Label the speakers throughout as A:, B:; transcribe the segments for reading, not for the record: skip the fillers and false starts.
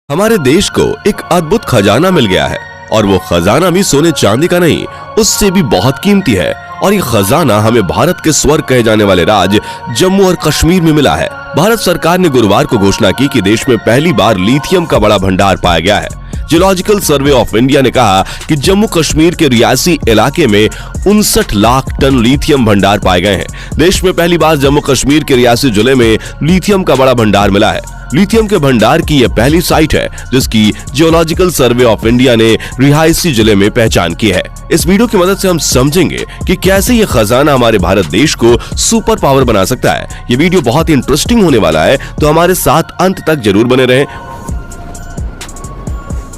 A: हमारे देश को एक अद्भुत खजाना मिल गया है और वो खजाना भी सोने चांदी का नहीं, उससे भी बहुत कीमती है। और ये खजाना हमें भारत के स्वर्ग कहे जाने वाले राज्य जम्मू और कश्मीर में मिला है। भारत सरकार ने गुरुवार को घोषणा की कि देश में पहली बार लिथियम का बड़ा भंडार पाया गया है। जियोलॉजिकल सर्वे ऑफ इंडिया ने कहा कि जम्मू कश्मीर के रियासी इलाके में 59 लाख टन लिथियम भंडार पाए गए हैं। देश में पहली बार जम्मू कश्मीर के रियासी जिले में लिथियम का बड़ा भंडार मिला है। लिथियम के भंडार की यह पहली साइट है जिसकी जियोलॉजिकल सर्वे ऑफ इंडिया ने रिहायशी जिले में पहचान की है। इस वीडियो की मदद से हम समझेंगे कि कैसे ये खजाना हमारे भारत देश को सुपर पावर बना सकता है। ये वीडियो बहुत ही इंटरेस्टिंग होने वाला है, तो हमारे साथ अंत तक जरूर बने रहें।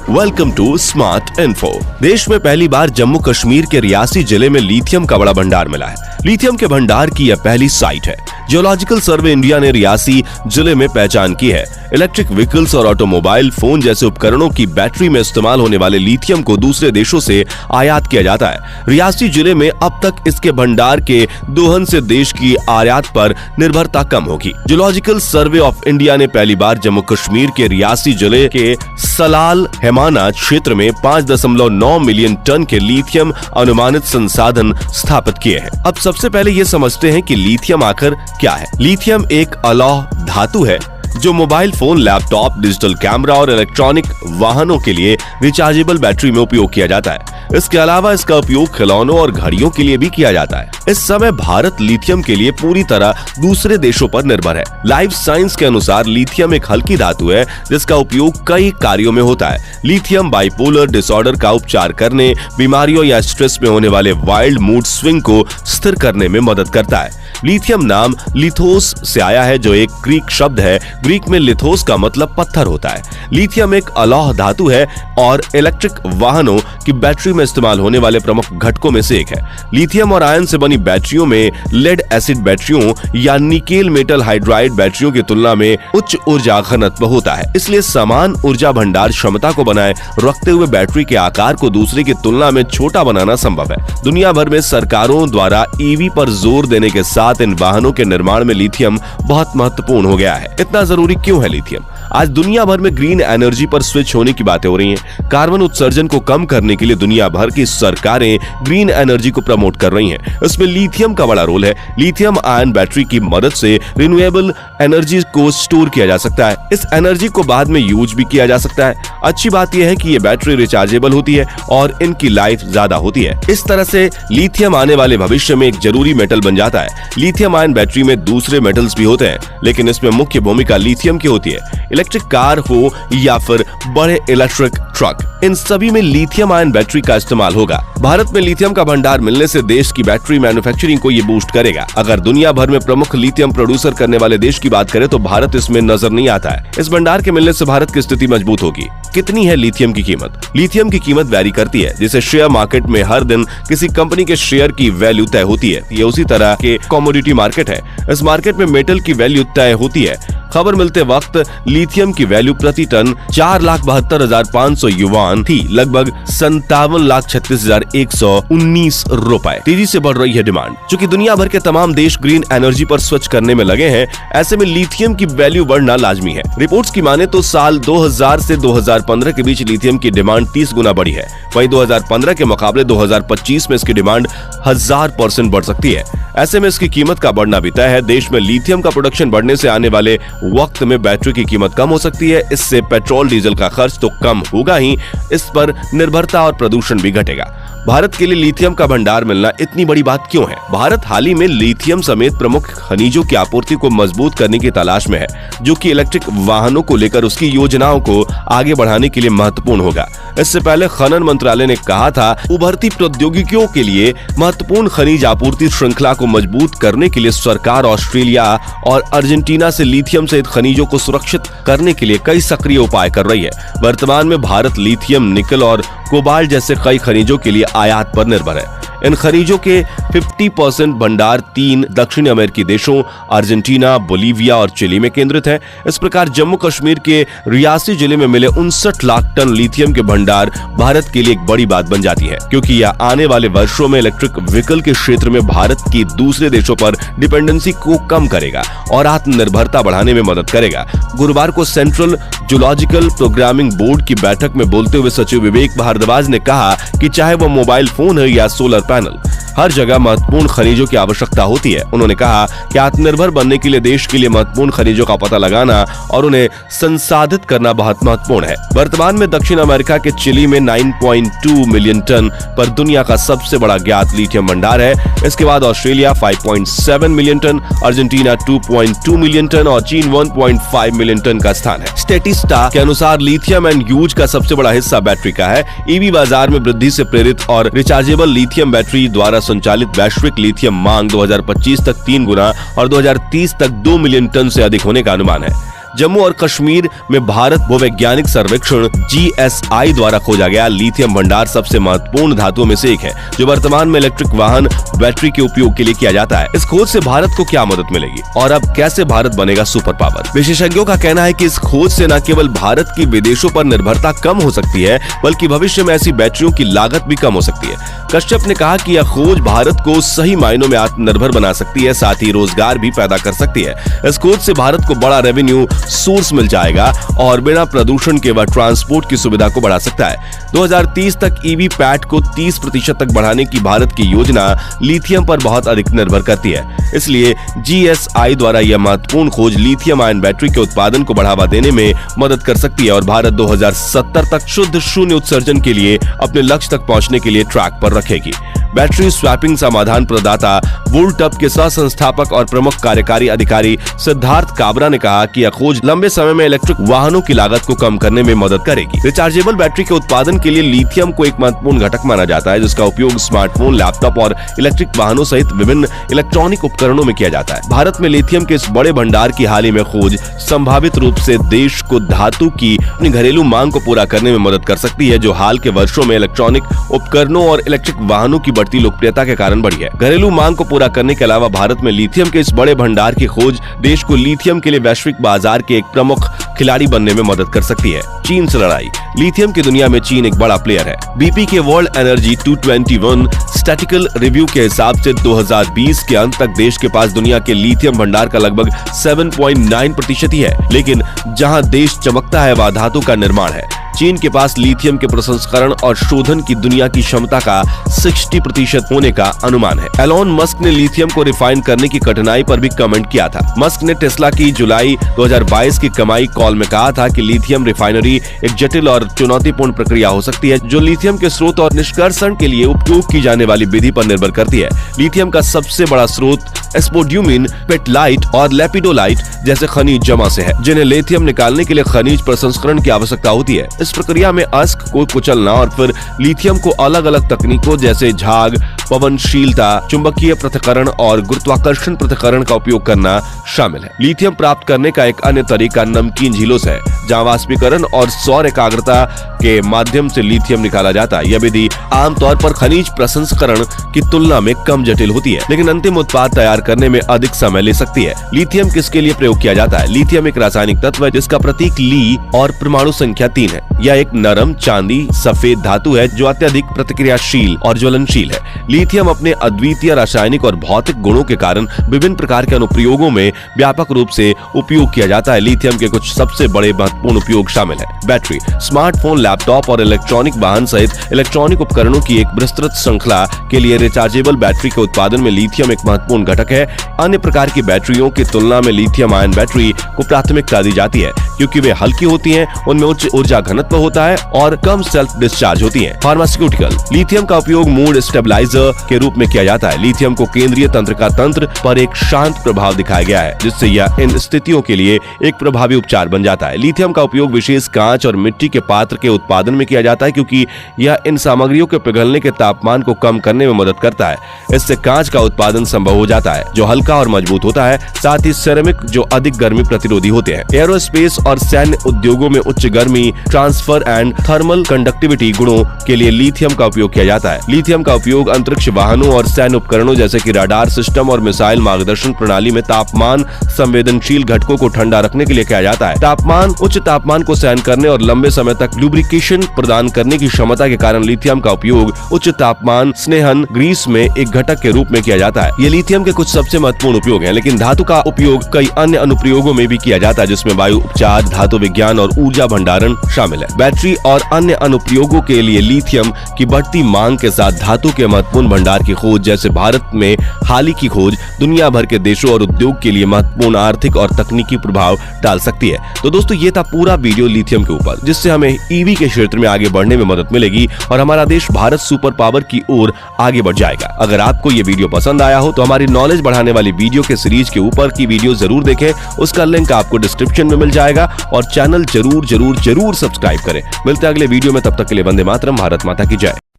A: Welcome to smart info. देश में पहली बार जम्मू कश्मीर के रियासी जिले में लिथियम का बड़ा भंडार मिला है। लिथियम के भंडार की यह पहली साइट है। जियोलॉजिकल सर्वे इंडिया ने रियासी जिले में पहचान की है। इलेक्ट्रिक व्हीकल्स और ऑटोमोबाइल फोन जैसे उपकरणों की बैटरी में इस्तेमाल होने वाले लिथियम को दूसरे देशों से आयात किया जाता है। रियासी जिले में अब तक इसके भंडार के दोहन से देश की आयात पर निर्भरता कम होगी। जियोलॉजिकल सर्वे ऑफ इंडिया ने पहली बार जम्मू कश्मीर के रियासी जिले के सलाल हेमाना क्षेत्र में 5.9 मिलियन टन के लिथियम अनुमानित संसाधन स्थापित किए हैं। अब सबसे पहले ये समझते हैं कि लिथियम आखिर क्या है। लिथियम एक अलौह धातु है जो mobile phone, laptop, digital camera और इलेक्ट्रॉनिक वाहनों के लिए रिचार्जेबल बैटरी में उपयोग किया जाता है। इसके अलावा इसका उपयोग खिलौनों और घड़ियों के लिए भी किया जाता है। इस समय भारत लिथियम के लिए पूरी तरह दूसरे देशों पर निर्भर है। लाइफ साइंस के अनुसार लिथियम एक हल्की धातु है जिसका उपयोग कई कार्यों में होता है। लिथियम बाइपोलर डिसऑर्डर का उपचार करने, बीमारियों या स्ट्रेस में होने वाले वाइल्ड मूड स्विंग को स्थिर करने में मदद करता है। लिथियम नाम लिथोस से आया है जो एक ग्रीक शब्द है। ग्रीक में लिथोस का मतलब पत्थर होता है। लिथियम एक अलौह धातु है और इलेक्ट्रिक वाहनों की बैटरी में इस्तेमाल होने वाले प्रमुख घटकों में से एक है। लिथियम और आयन से बनी बैटरियों में लेड एसिड बैटरियों या निकेल मेटल हाइड्राइड बैटरियों की तुलना में उच्च ऊर्जा घनत्व होता है। इसलिए समान ऊर्जा भंडार क्षमता को बनाए रखते हुए बैटरी के आकार को दूसरे की तुलना में छोटा बनाना संभव है। दुनिया भर में सरकारों द्वारा ईवी पर जोर देने के साथ इन वाहनों के निर्माण में लिथियम बहुत महत्वपूर्ण हो गया है। इतना जरूरी क्यों है लिथियम? आज दुनिया भर में ग्रीन एनर्जी पर स्विच होने की बातें हो रही हैं। कार्बन उत्सर्जन को कम करने के लिए दुनिया भर की सरकारें ग्रीन एनर्जी को प्रमोट कर रही हैं। इसमें लिथियम का बड़ा रोल है। लिथियम आयन बैटरी की मदद से रिन्यूएबल एनर्जी को स्टोर किया जा सकता है। इस एनर्जी को बाद में यूज भी किया जा सकता है। अच्छी बात यह है कि ये बैटरी रिचार्जेबल होती है और इनकी लाइफ ज्यादा होती है। इस तरह से लिथियम आने वाले भविष्य में एक जरूरी मेटल बन जाता है। लिथियम आयन बैटरी में दूसरे मेटल्स भी होते हैं, लेकिन इसमें मुख्य भूमिका लिथियम की होती है। इलेक्ट्रिक कार हो या फिर बड़े इलेक्ट्रिक ट्रक, इन सभी में लिथियम आयन बैटरी का इस्तेमाल होगा। भारत में लिथियम का भंडार मिलने से देश की बैटरी मैन्युफैक्चरिंग को ये बूस्ट करेगा। अगर दुनिया भर में प्रमुख लिथियम प्रोड्यूसर करने वाले देश की बात करें तो भारत इसमें नजर नहीं आता है। इस भंडार के मिलने से भारत की स्थिति मजबूत होगी। कितनी है लिथियम की कीमत? लिथियम की कीमत वैरी करती है। जैसे शेयर मार्केट में हर दिन किसी कंपनी के शेयर की वैल्यू तय होती है, ये उसी तरह के कमोडिटी मार्केट है। इस मार्केट में मेटल की वैल्यू तय होती है। खबर मिलते वक्त लिथियम की वैल्यू प्रति टन 4,72,500 युआन थी, लगभग 57,36,119 रुपए। तेजी से बढ़ रही है डिमांड। चूंकि दुनिया भर के तमाम देश ग्रीन एनर्जी पर स्विच करने में लगे हैं, ऐसे में लिथियम की वैल्यू बढ़ना लाजमी है। रिपोर्ट्स की माने तो साल 2000 से 2015 के बीच लिथियम की डिमांड 30 गुना बढ़ी है। वहीं 2015 के मुकाबले 2025 में इसकी डिमांड 1000% बढ़ सकती है। ऐसे में इसकी कीमत का बढ़ना भी तय है। देश में लिथियम का प्रोडक्शन बढ़ने से आने वाले वक्त में बैटरी की कीमत कम हो सकती है। इससे पेट्रोल डीजल का खर्च तो कम होगा ही, इस पर निर्भरता और प्रदूषण भी घटेगा। भारत के लिए लिथियम का भंडार मिलना इतनी बड़ी बात क्यों है? भारत हाल ही में लिथियम समेत प्रमुख खनिजों की आपूर्ति को मजबूत करने की तलाश में है, जो कि इलेक्ट्रिक वाहनों को लेकर उसकी योजनाओं को आगे बढ़ाने के लिए महत्वपूर्ण होगा। इससे पहले खनन मंत्रालय ने कहा था, उभरती प्रौद्योगिकियों के लिए महत्वपूर्ण खनिज आपूर्ति श्रृंखला को मजबूत करने के लिए सरकार ऑस्ट्रेलिया और अर्जेंटीना से लिथियम सहित खनिजों को सुरक्षित करने के लिए कई सक्रिय उपाय कर रही है। वर्तमान में भारत लिथियम, निकल और कोबाल्ट जैसे कई खनिजों के लिए आयात पर निर्भर है। इन खनिजों के 50% भंडार 3 दक्षिण अमेरिकी देशों अर्जेंटीना, बोलीविया और चिली में केंद्रित है। इस प्रकार जम्मू कश्मीर के रियासी जिले में मिले 59 लाख टन लिथियम के भंडार भारत के लिए एक बड़ी बात बन जाती है, क्योंकि यह आने वाले वर्षों में इलेक्ट्रिक व्हीकल के क्षेत्र में भारत की दूसरे देशों पर डिपेंडेंसी को कम करेगा और आत्मनिर्भरता बढ़ाने में मदद करेगा। गुरुवार को सेंट्रल जियोलॉजिकल प्रोग्रामिंग बोर्ड की बैठक में बोलते हुए सचिव विवेक भारद्वाज ने कहा कि चाहे वह मोबाइल फोन है या सोलर पैनल, हर जगह महत्वपूर्ण खनिजों की आवश्यकता होती है। उन्होंने कहा कि आत्मनिर्भर बनने के लिए देश के लिए महत्वपूर्ण खनिजों का पता लगाना और उन्हें संसाधित करना बहुत महत्वपूर्ण है। वर्तमान में दक्षिण अमेरिका के चिली में 9.2 मिलियन टन पर दुनिया का सबसे बड़ा ज्ञात लिथियम भंडार है। इसके बाद Australia 5.7 million ton, Argentina 2.2 million ton और चीन 1.5 मिलियन टन का स्थान है। स्टेटिस्टा के अनुसार लिथियम एंड यूज का सबसे बड़ा हिस्सा बैटरी का है। ईवी बाजार में वृद्धि से प्रेरित और रिचार्जेबल लिथियम बैटरी द्वारा संचालित वैश्विक लिथियम मांग 2025 तक 3 गुना और 2030 तक 2 मिलियन टन से अधिक होने का अनुमान है। जम्मू और कश्मीर में भारत भूवैज्ञानिक सर्वेक्षण GSI द्वारा खोजा गया लिथियम भंडार सबसे महत्वपूर्ण धातुओं में से एक है, जो वर्तमान में इलेक्ट्रिक वाहन बैटरी के उपयोग के लिए किया जाता है। इस खोज से भारत को क्या मदद मिलेगी और अब कैसे भारत बनेगा सुपर पावर? विशेषज्ञों का कहना है कि इस खोज से न केवल भारत की विदेशों पर निर्भरता कम हो सकती है, बल्कि भविष्य में ऐसी बैटरियों की लागत भी कम हो सकती है। कश्यप ने कहा कि यह खोज भारत को सही मायनों में आत्मनिर्भर बना सकती है, साथ ही रोजगार भी पैदा कर सकती है। इस खोज से भारत को बड़ा रेवेन्यू सोर्स मिल जाएगा और बिना प्रदूषण के वह ट्रांसपोर्ट की सुविधा को बढ़ा सकता है। 2030 तक ईवी पैट को 30% तक बढ़ाने की भारत की योजना लिथियम पर बहुत अधिक निर्भर करती है। इसलिए GSI द्वारा यह महत्वपूर्ण खोज लिथियम आयन बैटरी के उत्पादन को बढ़ावा देने में मदद कर सकती है और भारत 2070 तक शुद्ध शून्य उत्सर्जन के लिए अपने लक्ष्य तक पहुंचने के लिए ट्रैक पर रखेगी। बैटरी स्वैपिंग समाधान प्रदाता वोल्टअप के सह संस्थापक और प्रमुख कार्यकारी अधिकारी सिद्धार्थ काबरा ने कहा कि यह खोज लंबे समय में इलेक्ट्रिक वाहनों की लागत को कम करने में मदद करेगी। रिचार्जेबल बैटरी के उत्पादन के लिए लिथियम को एक महत्वपूर्ण घटक माना जाता है, जिसका उपयोग स्मार्टफोन, लैपटॉप और इलेक्ट्रिक वाहनों सहित विभिन्न इलेक्ट्रॉनिक उपकरणों में किया जाता है। भारत में लिथियम के इस बड़े भंडार की हाल ही में खोज संभावित रूप से देश को धातु की अपनी घरेलू मांग को पूरा करने में मदद कर सकती है, जो हाल के वर्षों में इलेक्ट्रॉनिक उपकरणों और इलेक्ट्रिक वाहनों की बढ़ती लोकप्रियता के कारण बढ़ी है। घरेलू मांग को पूरा करने के अलावा भारत में लिथियम के इस बड़े भंडार की खोज देश को लिथियम के लिए वैश्विक बाजार के एक प्रमुख खिलाड़ी बनने में मदद कर सकती है। चीन से लड़ाई। लिथियम की दुनिया में चीन एक बड़ा प्लेयर है। BP के वर्ल्ड एनर्जी 221 स्टैटिकल रिव्यू के हिसाब से 2020 के अंत तक देश के पास दुनिया के लिथियम भंडार का लगभग 7.9% ही है, लेकिन जहां देश चमकता है वह धातु का निर्माण है। चीन के पास लिथियम के प्रसंस्करण और शोधन की दुनिया की क्षमता का 60% होने का अनुमान है। एलोन मस्क ने लिथियम को रिफाइन करने की कठिनाई पर भी कमेंट किया था। मस्क ने टेस्ला की जुलाई 2022 की कमाई कॉल में कहा था कि लिथियम रिफाइनरी एक जटिल और चुनौतीपूर्ण प्रक्रिया हो सकती है, जो लिथियम के स्रोत और निष्कर्षण के लिए उपयोग की जाने वाली विधि पर निर्भर करती है। लिथियम का सबसे बड़ा स्रोत एस्पोड्यूमिन, पेटलाइट और लेपिडोलाइट जैसे खनिज जमा से है, जिन्हें लिथियम निकालने के लिए खनिज प्रसंस्करण की आवश्यकता होती है। इस प्रक्रिया में अयस्क को कुचलना और फिर लिथियम को अलग अलग तकनीकों जैसे झाग, पवनशीलता, चुंबकीय पृथक्करण और गुरुत्वाकर्षण पृथक्करण का उपयोग करना शामिल है। लिथियम प्राप्त करने का एक अन्य तरीका नमकीन झीलों से है, जहां वाष्पीकरण और सौर एकाग्रता के माध्यम से लिथियम निकाला जाता है। यह विधि आमतौर पर खनिज प्रसंस्करण की तुलना में कम जटिल होती है, लेकिन अंतिम उत्पाद तैयार करने में अधिक समय ले सकती है। लिथियम किसके लिए प्रयोग किया जाता है? लिथियम एक रासायनिक तत्व है जिसका प्रतीक ली और परमाणु संख्या 3 है। यह एक नरम चांदी सफेद धातु है जो अत्यधिक प्रतिक्रियाशील और ज्वलनशील है। लिथियम अपने अद्वितीय रासायनिक और भौतिक गुणों के कारण विभिन्न प्रकार के अनुप्रयोगों में व्यापक रूप से उपयोग किया जाता है। लिथियम के कुछ सबसे बड़े महत्वपूर्ण उपयोग शामिल है। बैटरी, स्मार्टफोन, लैपटॉप और इलेक्ट्रॉनिक वाहन सहित इलेक्ट्रॉनिक उपकरणों की एक विस्तृत श्रृंखला के लिए रिचार्जेबल बैटरी के उत्पादन में लिथियम एक महत्वपूर्ण घटक है। अन्य प्रकार की बैटरियों की तुलना में लिथियम आयन बैटरी को प्राथमिकता दी जाती है, क्योंकि वे हल्की होती हैं, उनमें उच्च ऊर्जा घनत्व होता है और कम सेल्फ डिस्चार्ज होती हैं। फार्मास्यूटिकल, लिथियम का उपयोग मूड स्टेबलाइजर के रूप में किया जाता है। लिथियम को केंद्रीय तंत्रिका तंत्र पर एक शांत प्रभाव दिखाया गया है, जिससे यह इन स्थितियों के लिए एक प्रभावी उपचार बन जाता है। लिथियम का उपयोग विशेष कांच और मिट्टी के पात्र के उत्पादन में किया जाता है, क्योंकि यह इन सामग्रियों के पिघलने के तापमान को कम करने में मदद करता है। इससे कांच का उत्पादन संभव हो जाता है, जो हल्का और मजबूत होता है। साथ ही सिरेमिक, जो अधिक गर्मी प्रतिरोधी होते हैं। एरोस्पेस और सैन्य उद्योगों में उच्च गर्मी ट्रांसफर एंड थर्मल कंडक्टिविटी गुणों के लिए लिथियम का उपयोग किया जाता है। लिथियम का उपयोग अंतरिक्ष वाहनों और सैन्य उपकरणों जैसे कि रडार सिस्टम और मिसाइल मार्गदर्शन प्रणाली में तापमान संवेदनशील घटकों को ठंडा रखने के लिए किया जाता है। उच्च तापमान को सहन करने और लंबे समय तक लुब्रिकेशन प्रदान करने की क्षमता के कारण लिथियम का उपयोग उच्च तापमान स्नेहन ग्रीस में एक घटक के रूप में किया जाता है। ये लिथियम के कुछ सबसे महत्वपूर्ण उपयोग हैं, लेकिन धातु का उपयोग कई अन्य अनुप्रयोगों में भी किया जाता है, जिसमें वायु उपचार, धातु विज्ञान और ऊर्जा भंडारण शामिल है। बैटरी और अन्य अनुप्रयोगों के लिए लिथियम की बढ़ती मांग के साथ धातु के महत्वपूर्ण भंडार की खोज, जैसे भारत में हाल ही की खोज, दुनिया भर के देशों और उद्योग के लिए महत्वपूर्ण आर्थिक और तकनीकी प्रभाव डाल सकती है। तो दोस्तों, ये था पूरा वीडियो लिथियम के ऊपर, जिससे हमें ईवी के क्षेत्र में आगे बढ़ने में मदद मिलेगी और हमारा देश भारत सुपर पावर की ओर आगे बढ़ जाएगा। अगर आपको ये वीडियो पसंद आया हो तो हमारी नॉलेज बढ़ाने वाली वीडियो के सीरीज के ऊपर की वीडियो जरूर देखें, उसका लिंक आपको डिस्क्रिप्शन में मिल जाएगा। और चैनल जरूर सब्सक्राइब करें। मिलते हैं अगले वीडियो में, तब तक के लिए वंदे मातरम, भारत माता की जय।